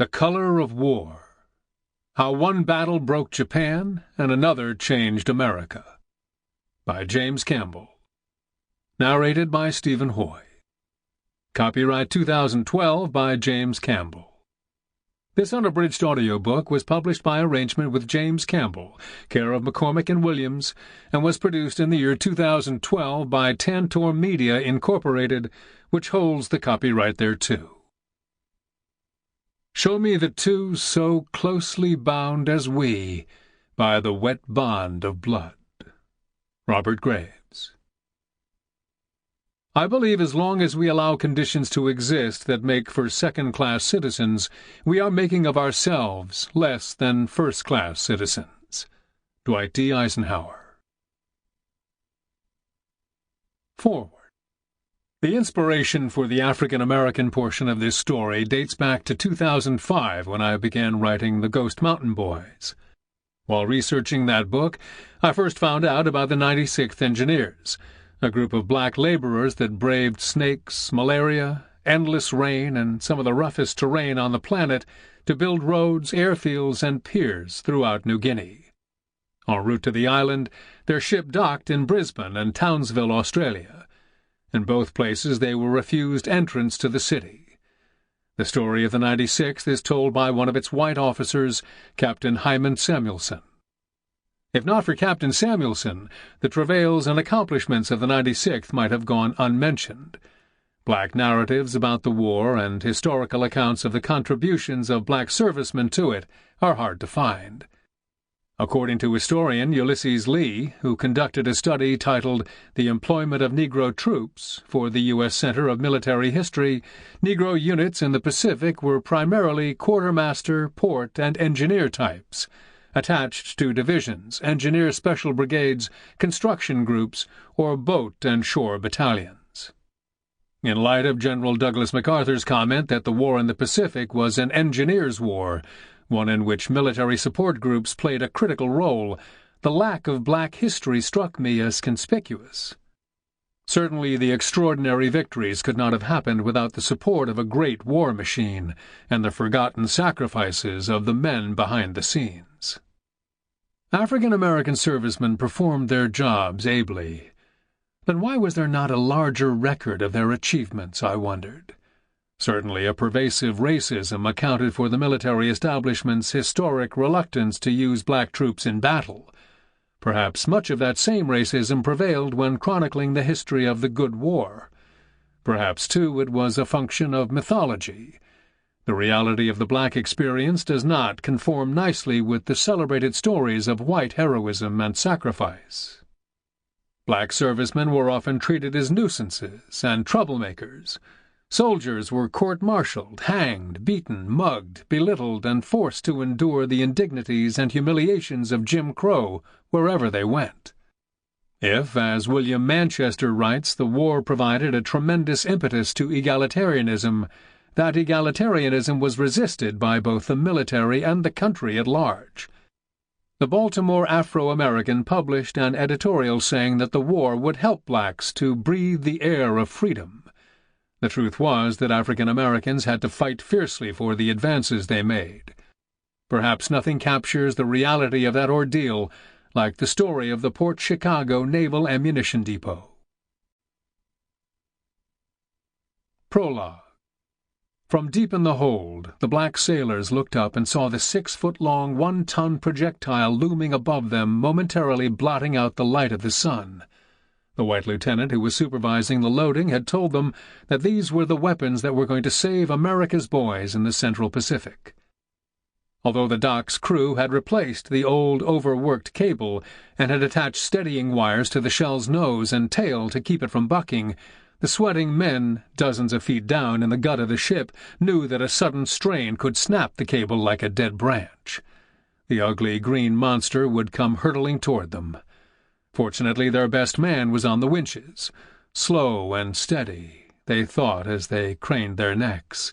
The Color of War. How One Battle Broke Japan and Another Changed America. By James Campbell. Narrated by Stephen Hoye. Copyright 2012 by James Campbell. This unabridged audiobook was published by arrangement with James Campbell, care of McCormick & Williams, and was produced in the year 2012 by Tantor Media, Incorporated, which holds the copyright thereto. Show me the two so closely bound as we by the wet bond of blood. Robert Graves. I believe as long as we allow conditions to exist that make for second-class citizens, we are making of ourselves less than first-class citizens. Dwight D. Eisenhower. Forward. The inspiration for the African-American portion of this story dates back to 2005 when I began writing The Ghost Mountain Boys. While researching that book, I first found out about the 96th Engineers, a group of black laborers that braved snakes, malaria, endless rain, and some of the roughest terrain on the planet to build roads, airfields, and piers throughout New Guinea. En route to the island, their ship docked in Brisbane and Townsville, Australia. In both places they were refused entrance to the city. The story of the 96th is told by one of its white officers, Captain Hyman Samuelson. If not for Captain Samuelson, the travails and accomplishments of the 96th might have gone unmentioned. Black narratives about the war and historical accounts of the contributions of black servicemen to it are hard to find. According to historian Ulysses Lee, who conducted a study titled The Employment of Negro Troops for the U.S. Center of Military History, Negro units in the Pacific were primarily quartermaster, port, and engineer types, attached to divisions, engineer special brigades, construction groups, or boat and shore battalions. In light of General Douglas MacArthur's comment that the war in the Pacific was an engineers' war, one in which military support groups played a critical role, the lack of black history struck me as conspicuous. Certainly the extraordinary victories could not have happened without the support of a great war machine and the forgotten sacrifices of the men behind the scenes. African-American servicemen performed their jobs ably. Then why was there not a larger record of their achievements, I wondered. Certainly a pervasive racism accounted for the military establishment's historic reluctance to use black troops in battle. Perhaps much of that same racism prevailed when chronicling the history of the Good War. Perhaps, too, it was a function of mythology. The reality of the black experience does not conform nicely with the celebrated stories of white heroism and sacrifice. Black servicemen were often treated as nuisances and troublemakers. Soldiers were court-martialed, hanged, beaten, mugged, belittled, and forced to endure the indignities and humiliations of Jim Crow wherever they went. If, as William Manchester writes, the war provided a tremendous impetus to egalitarianism, that egalitarianism was resisted by both the military and the country at large. The Baltimore Afro-American published an editorial saying that the war would help blacks to breathe the air of freedom. The truth was that African Americans had to fight fiercely for the advances they made. Perhaps nothing captures the reality of that ordeal like the story of the Port Chicago Naval Ammunition Depot. Prologue. From deep in the hold, the black sailors looked up and saw the 6-foot-long, 1-ton projectile looming above them, momentarily blotting out the light of the sun. The white lieutenant who was supervising the loading had told them that these were the weapons that were going to save America's boys in the Central Pacific. Although the dock's crew had replaced the old, overworked cable and had attached steadying wires to the shell's nose and tail to keep it from bucking, the sweating men, dozens of feet down in the gut of the ship, knew that a sudden strain could snap the cable like a dead branch. The ugly green monster would come hurtling toward them. Fortunately, their best man was on the winches. Slow and steady, they thought as they craned their necks.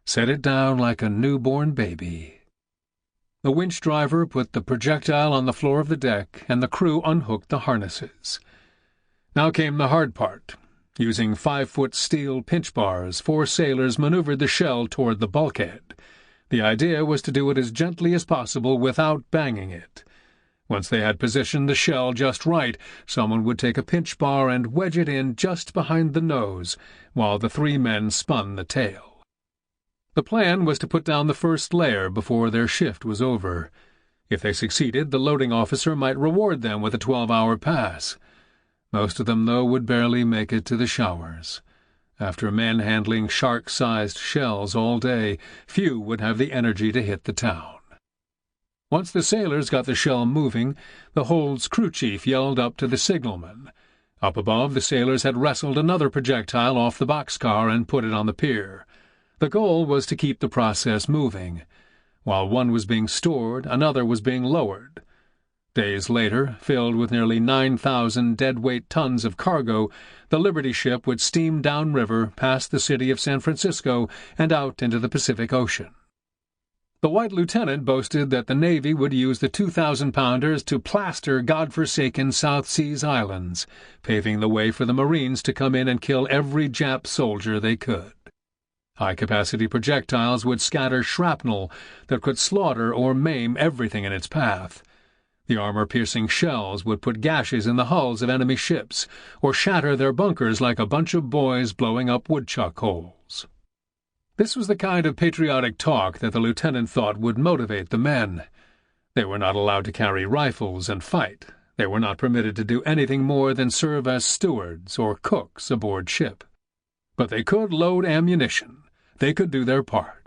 Set it down like a newborn baby. The winch driver put the projectile on the floor of the deck, and the crew unhooked the harnesses. Now came the hard part. Using 5-foot steel pinch bars, 4 sailors maneuvered the shell toward the bulkhead. The idea was to do it as gently as possible without banging it. Once they had positioned the shell just right, someone would take a pinch bar and wedge it in just behind the nose, while the 3 men spun the tail. The plan was to put down the first layer before their shift was over. If they succeeded, the loading officer might reward them with a 12-hour pass. Most of them, though, would barely make it to the showers. After manhandling shark-sized shells all day, few would have the energy to hit the town. Once the sailors got the shell moving, the hold's crew chief yelled up to the signalman. Up above, the sailors had wrestled another projectile off the boxcar and put it on the pier. The goal was to keep the process moving. While one was being stored, another was being lowered. Days later, filled with nearly 9,000 deadweight tons of cargo, the Liberty ship would steam downriver past the city of San Francisco and out into the Pacific Ocean. The white lieutenant boasted that the Navy would use the 2,000-pounders to plaster godforsaken South Seas islands, paving the way for the Marines to come in and kill every Jap soldier they could. High-capacity projectiles would scatter shrapnel that could slaughter or maim everything in its path. The armor-piercing shells would put gashes in the hulls of enemy ships, or shatter their bunkers like a bunch of boys blowing up woodchuck holes. This was the kind of patriotic talk that the lieutenant thought would motivate the men. They were not allowed to carry rifles and fight. They were not permitted to do anything more than serve as stewards or cooks aboard ship. But they could load ammunition. They could do their part.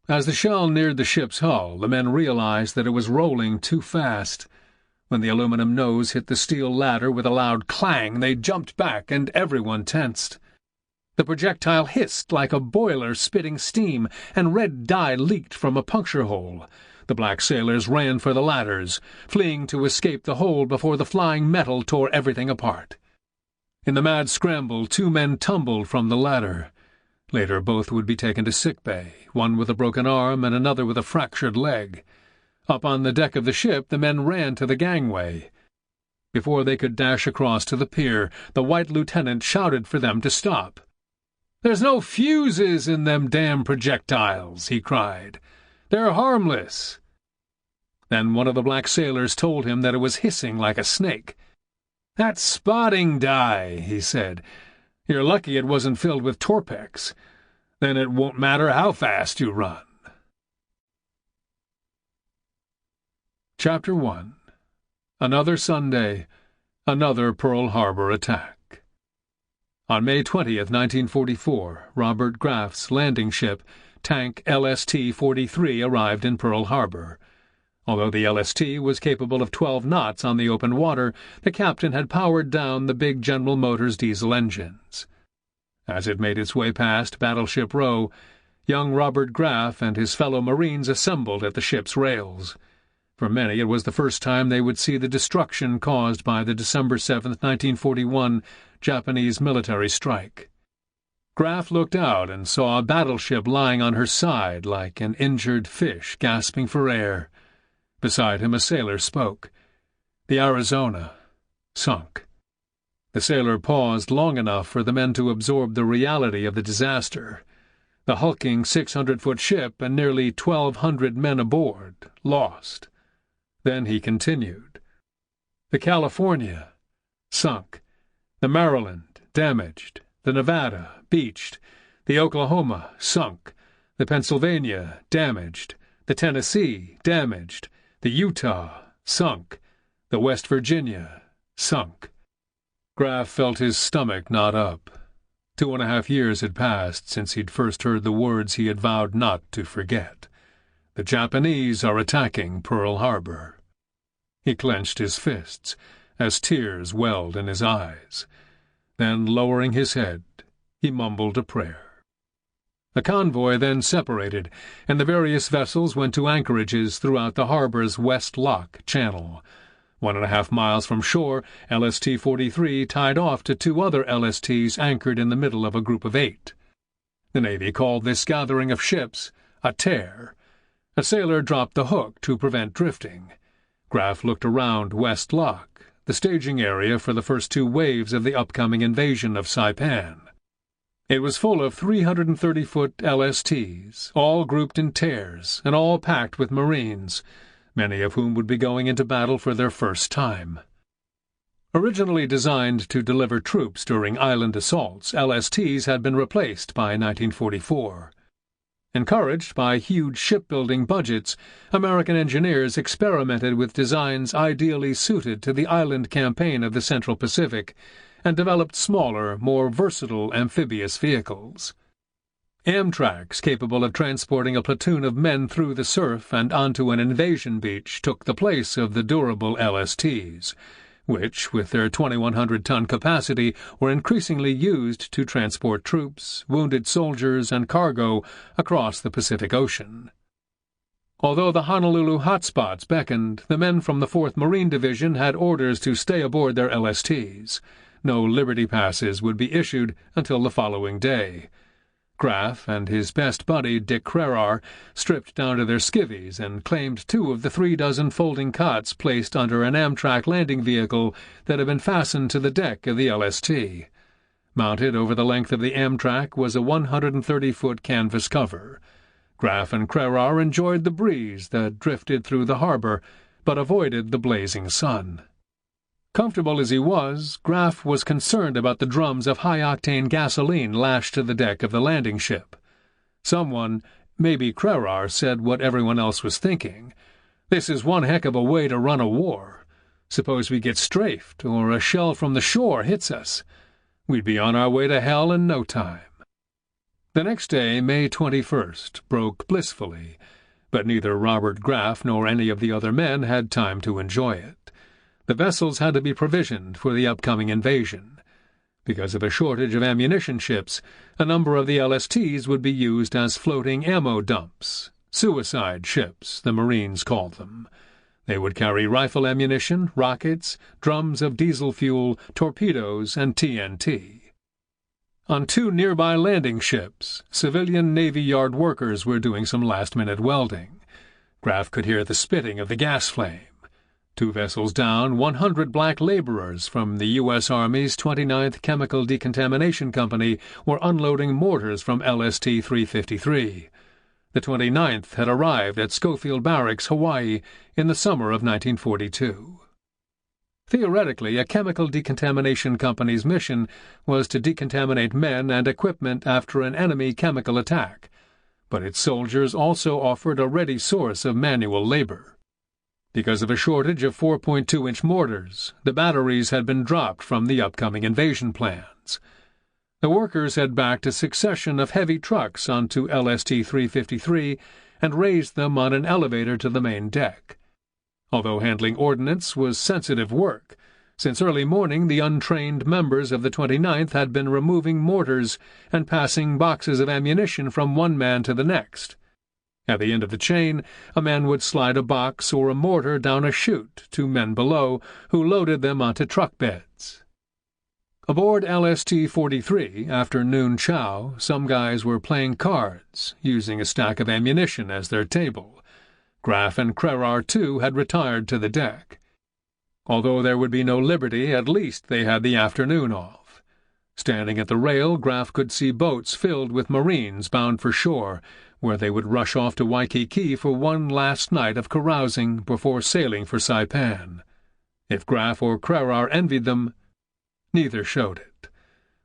As the shell neared the ship's hull, the men realized that it was rolling too fast. When the aluminum nose hit the steel ladder with a loud clang, they jumped back, and everyone tensed. The projectile hissed like a boiler spitting steam, and red dye leaked from a puncture hole. The black sailors ran for the ladders, fleeing to escape the hold before the flying metal tore everything apart. In the mad scramble, 2 men tumbled from the ladder. Later both would be taken to sickbay, one with a broken arm and another with a fractured leg. Up on the deck of the ship, the men ran to the gangway. Before they could dash across to the pier, the white lieutenant shouted for them to stop. "There's no fuses in them damn projectiles," he cried. "They're harmless." Then one of the black sailors told him that it was hissing like a snake. "That's spotting dye," he said. "You're lucky it wasn't filled with Torpex. Then it won't matter how fast you run." Chapter 1. Another Sunday, another Pearl Harbor attack. On May 20th, 1944, Robert Graf's landing ship, tank LST-43, arrived in Pearl Harbor. Although the LST was capable of 12 knots on the open water, the captain had powered down the big General Motors diesel engines. As it made its way past Battleship Row, young Robert Graf and his fellow Marines assembled at the ship's rails. For many, it was the first time they would see the destruction caused by the December 7, 1941, Japanese military strike. Graf looked out and saw a battleship lying on her side like an injured fish gasping for air. Beside him a sailor spoke. "The Arizona sunk." The sailor paused long enough for the men to absorb the reality of the disaster. The hulking 600-foot ship and nearly 1,200 men aboard, lost. Then he continued. "The California sunk. The Maryland damaged. The Nevada beached. The Oklahoma sunk. The Pennsylvania damaged. The Tennessee damaged. The Utah sunk. The West Virginia sunk." Graf felt his stomach knot up. 2.5 years had passed since he'd first heard the words he had vowed not to forget. The Japanese are attacking Pearl Harbor. He clenched his fists as tears welled in his eyes. Then, lowering his head, he mumbled a prayer. The convoy then separated, and the various vessels went to anchorages throughout the harbor's West Lock channel. 1.5 miles from shore, LST-43 tied off to 2 other LSTs anchored in the middle of a group of 8. The Navy called this gathering of ships a tear. A sailor dropped the hook to prevent drifting. Graf looked around West Lock, the staging area for the first 2 waves of the upcoming invasion of Saipan. It was full of 330-foot LSTs, all grouped in tiers, and all packed with Marines, many of whom would be going into battle for their first time. Originally designed to deliver troops during island assaults, LSTs had been replaced by 1944. Encouraged by huge shipbuilding budgets, American engineers experimented with designs ideally suited to the island campaign of the Central Pacific and developed smaller, more versatile amphibious vehicles. Amtraks capable of transporting a platoon of men through the surf and onto an invasion beach took the place of the durable LSTs, which, with their 2,100-ton capacity, were increasingly used to transport troops, wounded soldiers, and cargo across the Pacific Ocean. Although the Honolulu hotspots beckoned, the men from the 4th Marine Division had orders to stay aboard their LSTs. No Liberty Passes would be issued until the following day. Graff and his best buddy, Dick Crerar, stripped down to their skivvies and claimed 2 of the 36 folding cots placed under an Amtrak landing vehicle that had been fastened to the deck of the LST. Mounted over the length of the Amtrak was a 130-foot canvas cover. Graff and Crerar enjoyed the breeze that drifted through the harbor, but avoided the blazing sun. Comfortable as he was, Graff was concerned about the drums of high-octane gasoline lashed to the deck of the landing ship. Someone, maybe Crerar, said what everyone else was thinking. "This is one heck of a way to run a war. Suppose we get strafed, or a shell from the shore hits us. We'd be on our way to hell in no time." The next day, May 21st, broke blissfully, but neither Robert Graff nor any of the other men had time to enjoy it. The vessels had to be provisioned for the upcoming invasion. Because of a shortage of ammunition ships, a number of the LSTs would be used as floating ammo dumps, suicide ships, the Marines called them. They would carry rifle ammunition, rockets, drums of diesel fuel, torpedoes, and TNT. On 2 nearby landing ships, civilian Navy Yard workers were doing some last-minute welding. Graff could hear the spitting of the gas flame. 2 vessels down, 100 black laborers from the U.S. Army's 29th Chemical Decontamination Company were unloading mortars from LST-353. The 29th had arrived at Schofield Barracks, Hawaii, in the summer of 1942. Theoretically, a chemical decontamination company's mission was to decontaminate men and equipment after an enemy chemical attack, but its soldiers also offered a ready source of manual labor. Because of a shortage of 4.2-inch mortars, the batteries had been dropped from the upcoming invasion plans. The workers had backed a succession of heavy trucks onto LST-353 and raised them on an elevator to the main deck. Although handling ordnance was sensitive work, since early morning the untrained members of the 29th had been removing mortars and passing boxes of ammunition from one man to the next. At the end of the chain, a man would slide a box or a mortar down a chute to men below, who loaded them onto truck beds. Aboard LST-43, after noon chow, some guys were playing cards, using a stack of ammunition as their table. Graff and Crerar, too, had retired to the deck. Although there would be no liberty, at least they had the afternoon off. Standing at the rail, Graff could see boats filled with Marines bound for shore, where they would rush off to Waikiki for one last night of carousing before sailing for Saipan. If Graff or Crerar envied them, neither showed it.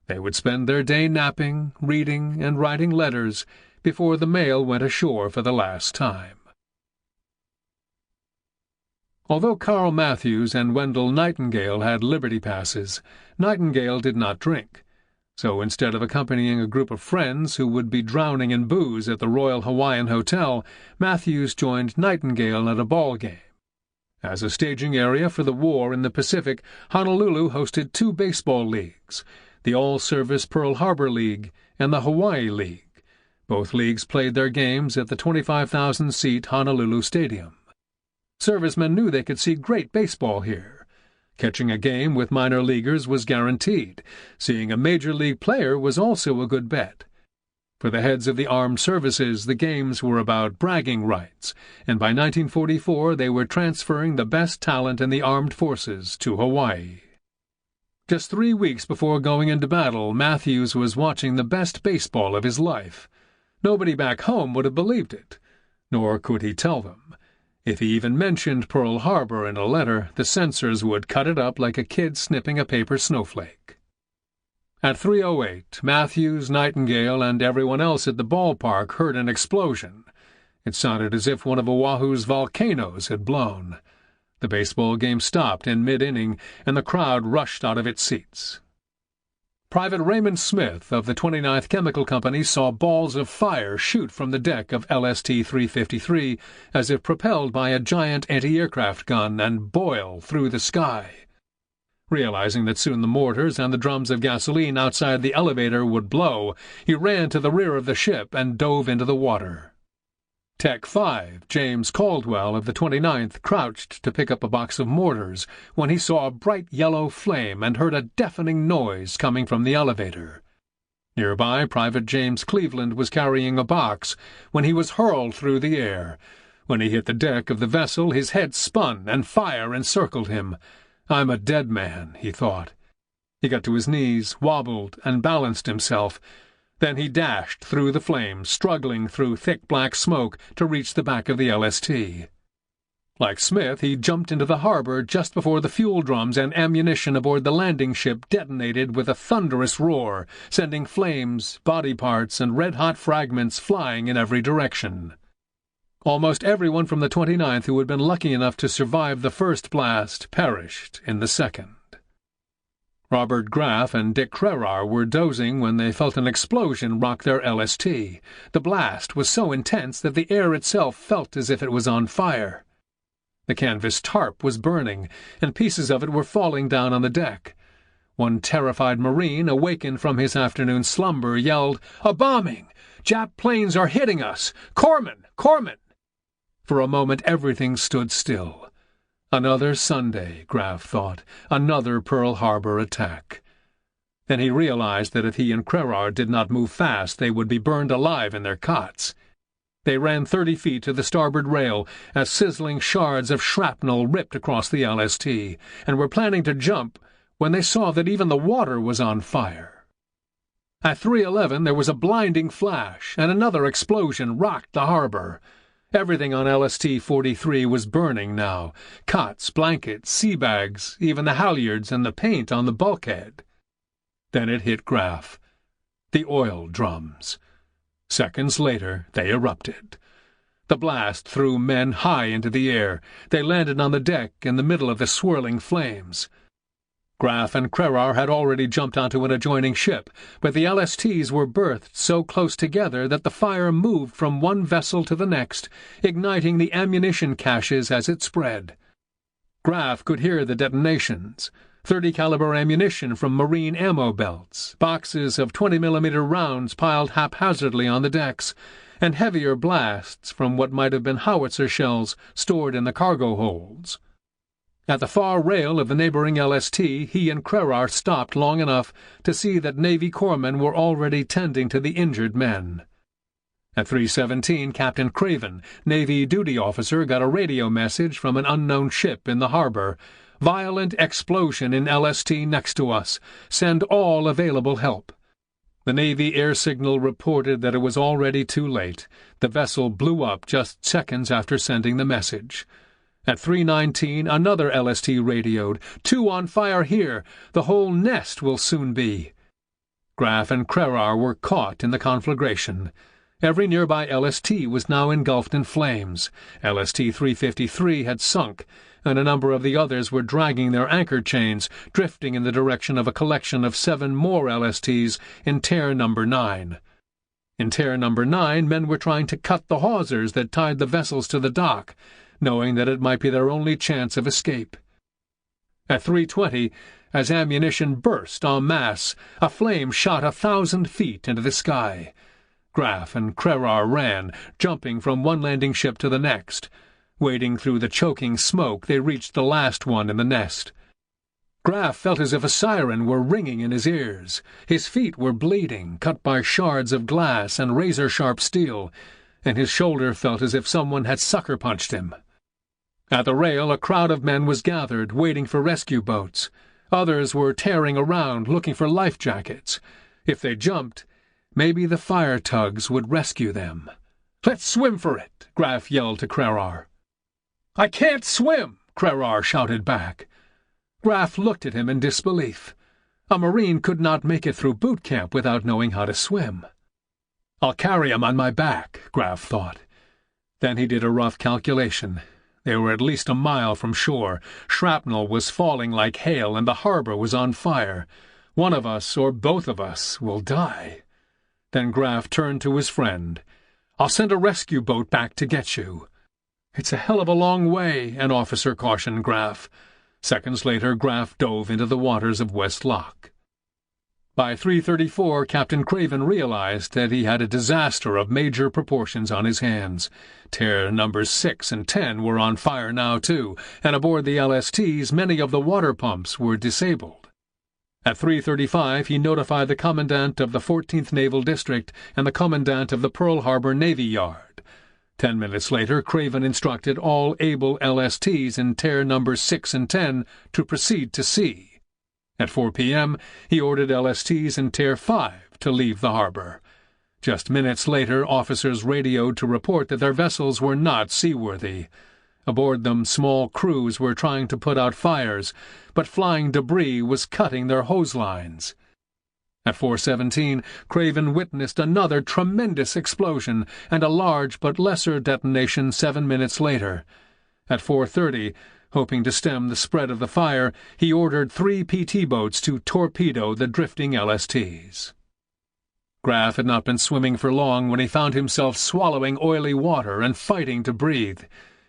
They would spend their day napping, reading, and writing letters before the mail went ashore for the last time. Although Carl Matthews and Wendell Nightingale had Liberty Passes, Nightingale did not drink. So instead of accompanying a group of friends who would be drowning in booze at the Royal Hawaiian Hotel, Matthews joined Nightingale at a ball game. As a staging area for the war in the Pacific, Honolulu hosted 2 baseball leagues, the All-Service Pearl Harbor League and the Hawaii League. Both leagues played their games at the 25,000-seat Honolulu Stadium. Servicemen knew they could see great baseball here. Catching a game with minor leaguers was guaranteed. Seeing a major league player was also a good bet. For the heads of the armed services, the games were about bragging rights, and by 1944 they were transferring the best talent in the armed forces to Hawaii. Just 3 weeks before going into battle, Matthews was watching the best baseball of his life. Nobody back home would have believed it, nor could he tell them. If he even mentioned Pearl Harbor in a letter, the censors would cut it up like a kid snipping a paper snowflake. At 3:08, Matthews, Nightingale, and everyone else at the ballpark heard an explosion. It sounded as if one of Oahu's volcanoes had blown. The baseball game stopped in mid-inning, and the crowd rushed out of its seats. Private Raymond Smith of the 29th Chemical Company saw balls of fire shoot from the deck of LST-353 as if propelled by a giant anti-aircraft gun and boil through the sky. Realizing that soon the mortars and the drums of gasoline outside the elevator would blow, he ran to the rear of the ship and dove into the water. Tech 5, James Caldwell of the 29th, crouched to pick up a box of mortars when he saw a bright yellow flame and heard a deafening noise coming from the elevator. Nearby, Private James Cleveland was carrying a box when he was hurled through the air. When he hit the deck of the vessel, his head spun and fire encircled him. "I'm a dead man," he thought. He got to his knees, wobbled, and balanced himself. Then he dashed through the flames, struggling through thick black smoke to reach the back of the LST. Like Smith, he jumped into the harbor just before the fuel drums and ammunition aboard the landing ship detonated with a thunderous roar, sending flames, body parts, and red-hot fragments flying in every direction. Almost everyone from the 29th who had been lucky enough to survive the first blast perished in the second. Robert Graff and Dick Crerar were dozing when they felt an explosion rock their LST. The blast was so intense that the air itself felt as if it was on fire. The canvas tarp was burning, and pieces of it were falling down on the deck. One terrified Marine, awakened from his afternoon slumber, yelled, "A bombing! Jap planes are hitting us! Corpsmen! Corpsmen!" For a moment everything stood still. Another Sunday, Graff thought, another Pearl Harbor attack. Then he realized that if he and Crerar did not move fast, they would be burned alive in their cots. They ran 30 feet to the starboard rail as sizzling shards of shrapnel ripped across the LST, and were planning to jump when they saw that even the water was on fire. At 3:11 there was a blinding flash, and another explosion rocked the harbor. Everything on LST-43 was burning now. Cots, blankets, sea bags, even the halyards and the paint on the bulkhead. Then it hit Graff. The oil drums. Seconds later, they erupted. The blast threw men high into the air. They landed on the deck in the middle of the swirling flames. Graff and Crerar had already jumped onto an adjoining ship, but the LSTs were berthed so close together that the fire moved from one vessel to the next, igniting the ammunition caches as it spread. Graff could hear the detonations. 30-caliber ammunition from marine ammo belts, boxes of 20mm rounds piled haphazardly on the decks, and heavier blasts from what might have been howitzer shells stored in the cargo holds. At the far rail of the neighboring LST, he and Crerar stopped long enough to see that Navy corpsmen were already tending to the injured men. At 3:17, Captain Craven, Navy duty officer, got a radio message from an unknown ship in the harbor. "Violent explosion in LST next to us. Send all available help." The Navy air signal reported that it was already too late. The vessel blew up just seconds after sending the message. At 3:19, another LST radioed, "2 on fire here. The whole nest will soon be." Graff and Crerar were caught in the conflagration. Every nearby LST was now engulfed in flames. LST-353 had sunk, and a number of the others were dragging their anchor chains, drifting in the direction of a collection of 7 more LSTs in Tear No. 9. In Tear No. 9, men were trying to cut the hawsers that tied the vessels to the dock, knowing that it might be their only chance of escape. At 3:20, as ammunition burst en masse, a flame shot 1,000 feet into the sky. Graff and Crerar ran, jumping from one landing ship to the next. Wading through the choking smoke, they reached the last one in the nest. Graff felt as if a siren were ringing in his ears. His feet were bleeding, cut by shards of glass and razor-sharp steel, and his shoulder felt as if someone had sucker-punched him. At the rail, a crowd of men was gathered, waiting for rescue boats. Others were tearing around, looking for life jackets. If they jumped, maybe the fire tugs would rescue them. "Let's swim for it," Graf yelled to Crerar. "I can't swim," Crerar shouted back. Graf looked at him in disbelief. A Marine could not make it through boot camp without knowing how to swim. "I'll carry him on my back," Graf thought. Then he did a rough calculation. They were at least a mile from shore. Shrapnel was falling like hail, and the harbor was on fire. "One of us, or both of us, will die." Then Graf turned to his friend. "I'll send a rescue boat back to get you." "It's a hell of a long way," an officer cautioned Graf. Seconds later, Graf dove into the waters of West Loch. By 3:34, Captain Craven realized that he had a disaster of major proportions on his hands. Tear numbers 6 and 10 were on fire now, too, and aboard the LSTs many of the water pumps were disabled. At 3:35, he notified the commandant of the 14th Naval District and the commandant of the Pearl Harbor Navy Yard. 10 minutes later, Craven instructed all able LSTs in Tear numbers 6 and 10 to proceed to sea. At 4 p.m., he ordered LSTs in Tear 5 to leave the harbor. Just minutes later, officers radioed to report that their vessels were not seaworthy. Aboard them, small crews were trying to put out fires, but flying debris was cutting their hose lines. At 4:17, Craven witnessed another tremendous explosion and a large but lesser detonation 7 minutes later. At 4:30, hoping to stem the spread of the fire, he ordered 3 PT boats to torpedo the drifting LSTs. Graf had not been swimming for long when he found himself swallowing oily water and fighting to breathe.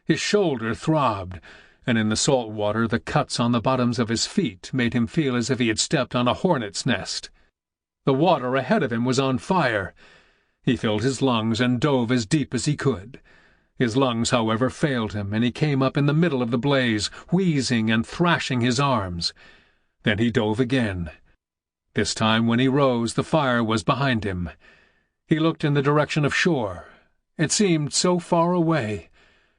His shoulder throbbed, and in the salt water the cuts on the bottoms of his feet made him feel as if he had stepped on a hornet's nest. The water ahead of him was on fire. He filled his lungs and dove as deep as he could. His lungs, however, failed him, and he came up in the middle of the blaze, wheezing and thrashing his arms. Then he dove again. This time, when he rose, the fire was behind him. He looked in the direction of shore. It seemed so far away.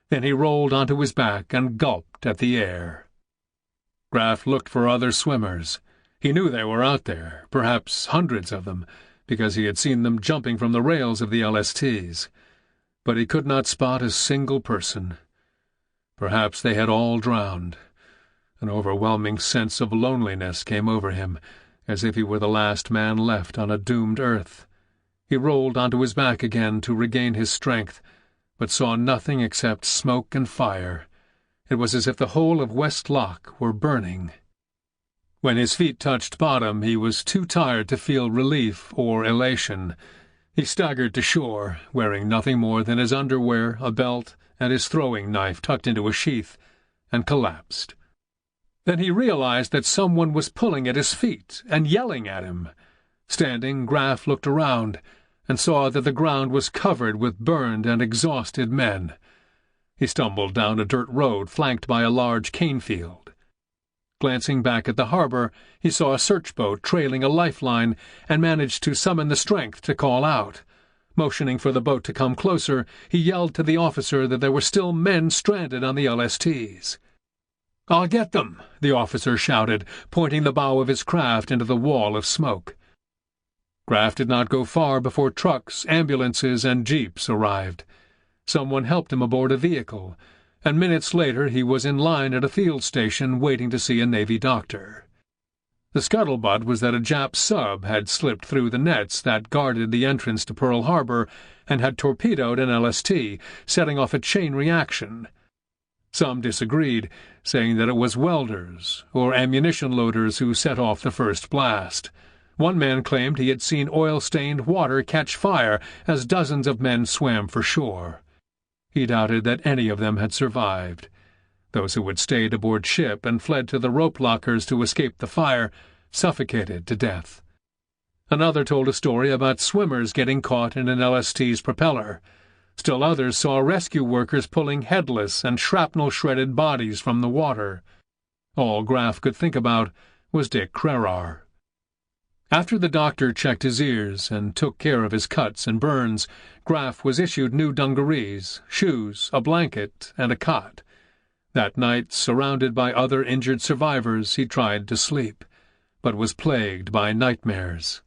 Then he rolled onto his back and gulped at the air. Graf looked for other swimmers. He knew they were out there, perhaps hundreds of them, because he had seen them jumping from the rails of the LSTs. But he could not spot a single person. Perhaps they had all drowned. An overwhelming sense of loneliness came over him, as if he were the last man left on a doomed earth. He rolled onto his back again to regain his strength, but saw nothing except smoke and fire. It was as if the whole of West Loch were burning. When his feet touched bottom, he was too tired to feel relief or elation. He staggered to shore, wearing nothing more than his underwear, a belt, and his throwing knife tucked into a sheath, and collapsed. Then he realized that someone was pulling at his feet and yelling at him. Standing, Graf looked around and saw that the ground was covered with burned and exhausted men. He stumbled down a dirt road flanked by a large cane field. Glancing back at the harbor, he saw a search boat trailing a lifeline and managed to summon the strength to call out. Motioning for the boat to come closer, he yelled to the officer that there were still men stranded on the LSTs. "I'll get them," the officer shouted, pointing the bow of his craft into the wall of smoke. Graf did not go far before trucks, ambulances, and jeeps arrived. Someone helped him aboard a vehicle, and minutes later he was in line at a field station waiting to see a Navy doctor. The scuttlebutt was that a Jap sub had slipped through the nets that guarded the entrance to Pearl Harbor and had torpedoed an LST, setting off a chain reaction. Some disagreed, saying that it was welders or ammunition loaders who set off the first blast. One man claimed he had seen oil-stained water catch fire as dozens of men swam for shore. He doubted that any of them had survived. Those who had stayed aboard ship and fled to the rope lockers to escape the fire suffocated to death. Another told a story about swimmers getting caught in an LST's propeller. Still others saw rescue workers pulling headless and shrapnel-shredded bodies from the water. All Graf could think about was Dick Crerar. After the doctor checked his ears and took care of his cuts and burns, Graf was issued new dungarees, shoes, a blanket, and a cot. That night, surrounded by other injured survivors, he tried to sleep, but was plagued by nightmares.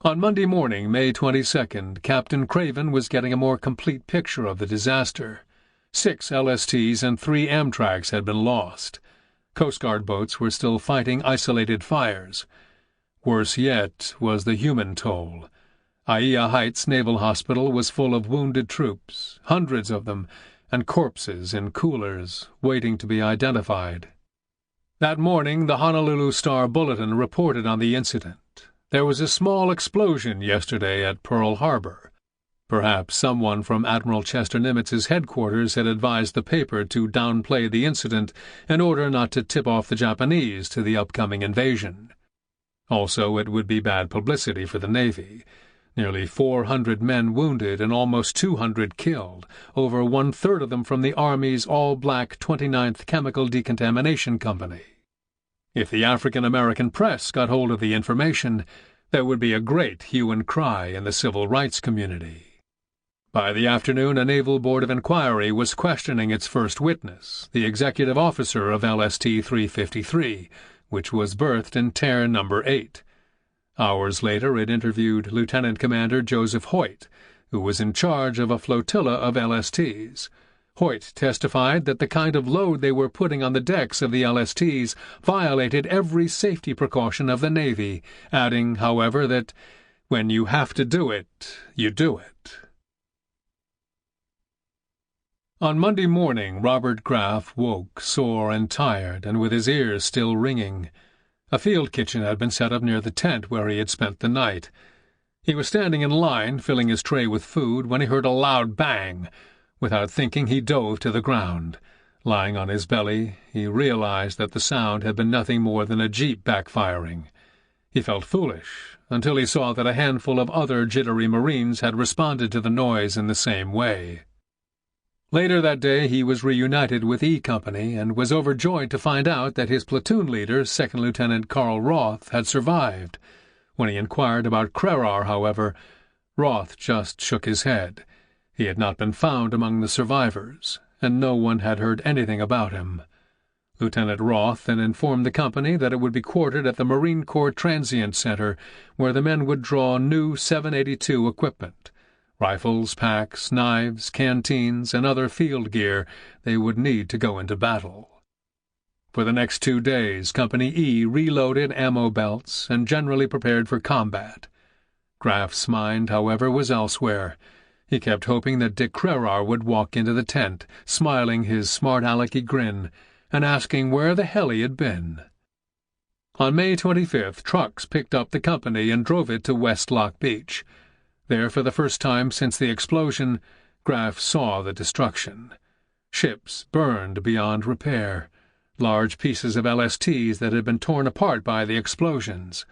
On Monday morning, May 22nd, Captain Craven was getting a more complete picture of the disaster. 6 LSTs and 3 Amtraks had been lost. Coast Guard boats were still fighting isolated fires. Worse yet was the human toll. Aiea Heights Naval Hospital was full of wounded troops, hundreds of them, and corpses in coolers, waiting to be identified. That morning, the Honolulu Star-Bulletin reported on the incident. There was a small explosion yesterday at Pearl Harbor. Perhaps someone from Admiral Chester Nimitz's headquarters had advised the paper to downplay the incident in order not to tip off the Japanese to the upcoming invasion. Also, it would be bad publicity for the Navy. Nearly 400 men wounded and almost 200 killed, over one-third of them from the Army's all-black 29th Chemical Decontamination Company. If the African-American press got hold of the information, there would be a great hue and cry in the civil rights community. By the afternoon, a Naval Board of Inquiry was questioning its first witness, the executive officer of LST-353, which was berthed in Tier No. 8. Hours later, it interviewed Lieutenant Commander Joseph Hoyt, who was in charge of a flotilla of LSTs. Hoyt testified that the kind of load they were putting on the decks of the LSTs violated every safety precaution of the Navy, adding, however, that when you have to do it, you do it. On Monday morning, Robert Graff woke sore and tired, and with his ears still ringing. A field kitchen had been set up near the tent where he had spent the night. He was standing in line, filling his tray with food, when he heard a loud bang. Without thinking, he dove to the ground. Lying on his belly, he realized that the sound had been nothing more than a jeep backfiring. He felt foolish, until he saw that a handful of other jittery Marines had responded to the noise in the same way. Later that day he was reunited with E Company and was overjoyed to find out that his platoon leader, 2nd Lieutenant Carl Roth, had survived. When he inquired about Crerar, however, Roth just shook his head. He had not been found among the survivors, and no one had heard anything about him. Lieutenant Roth then informed the company that it would be quartered at the Marine Corps Transient Center, where the men would draw new 782 equipment. Rifles, packs, knives, canteens, and other field gear they would need to go into battle. For the next 2 days, Company E reloaded ammo belts and generally prepared for combat. Graff's mind, however, was elsewhere. He kept hoping that Dick Crerar would walk into the tent, smiling his smart-alecky grin, and asking where the hell he had been. On May 25th, trucks picked up the company and drove it to West Lock Beach. There, for the first time since the explosion, Graff saw the destruction. Ships burned beyond repair, large pieces of LSTs that had been torn apart by the explosions,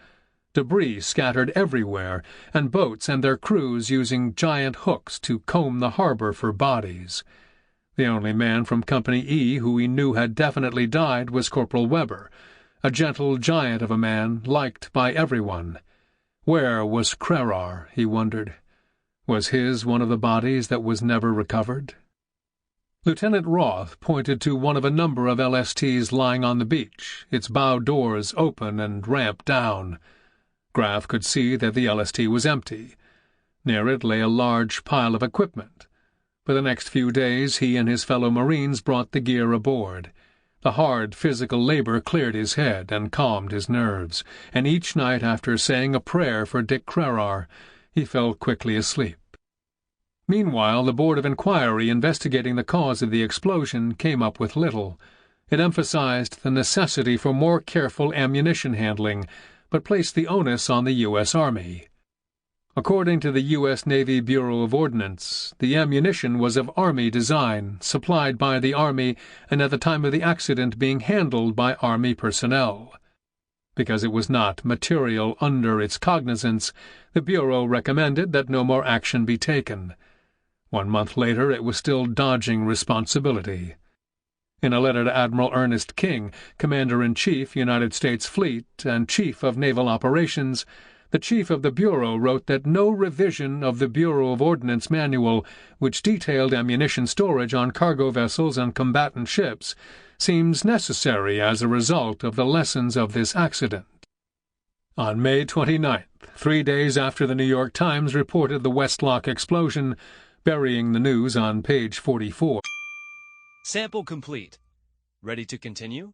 debris scattered everywhere, and boats and their crews using giant hooks to comb the harbor for bodies. The only man from Company E who he knew had definitely died was Corporal Weber, a gentle giant of a man liked by everyone. Where was Crerar, he wondered. Was his one of the bodies that was never recovered? Lieutenant Roth pointed to one of a number of LSTs lying on the beach, its bow doors open and ramp down. Graff could see that the LST was empty. Near it lay a large pile of equipment. For the next few days he and his fellow Marines brought the gear aboard. The hard physical labor cleared his head and calmed his nerves, and each night after saying a prayer for Dick Crerar, he fell quickly asleep. Meanwhile, the Board of Inquiry investigating the cause of the explosion came up with little. It emphasized the necessity for more careful ammunition handling, but placed the onus on the U.S. Army. According to the U.S. Navy Bureau of Ordnance, the ammunition was of Army design, supplied by the Army, and at the time of the accident being handled by Army personnel. Because it was not material under its cognizance, the Bureau recommended that no more action be taken. 1 month later it was still dodging responsibility. In a letter to Admiral Ernest King, Commander-in-Chief, United States Fleet, and Chief of Naval Operations, The chief of the Bureau wrote that no revision of the Bureau of Ordnance manual, which detailed ammunition storage on cargo vessels and combatant ships, seems necessary as a result of the lessons of this accident. On May 29th, 3 days after the New York Times reported the Westlock explosion, burying the news on page 44. Sample complete. Ready to continue?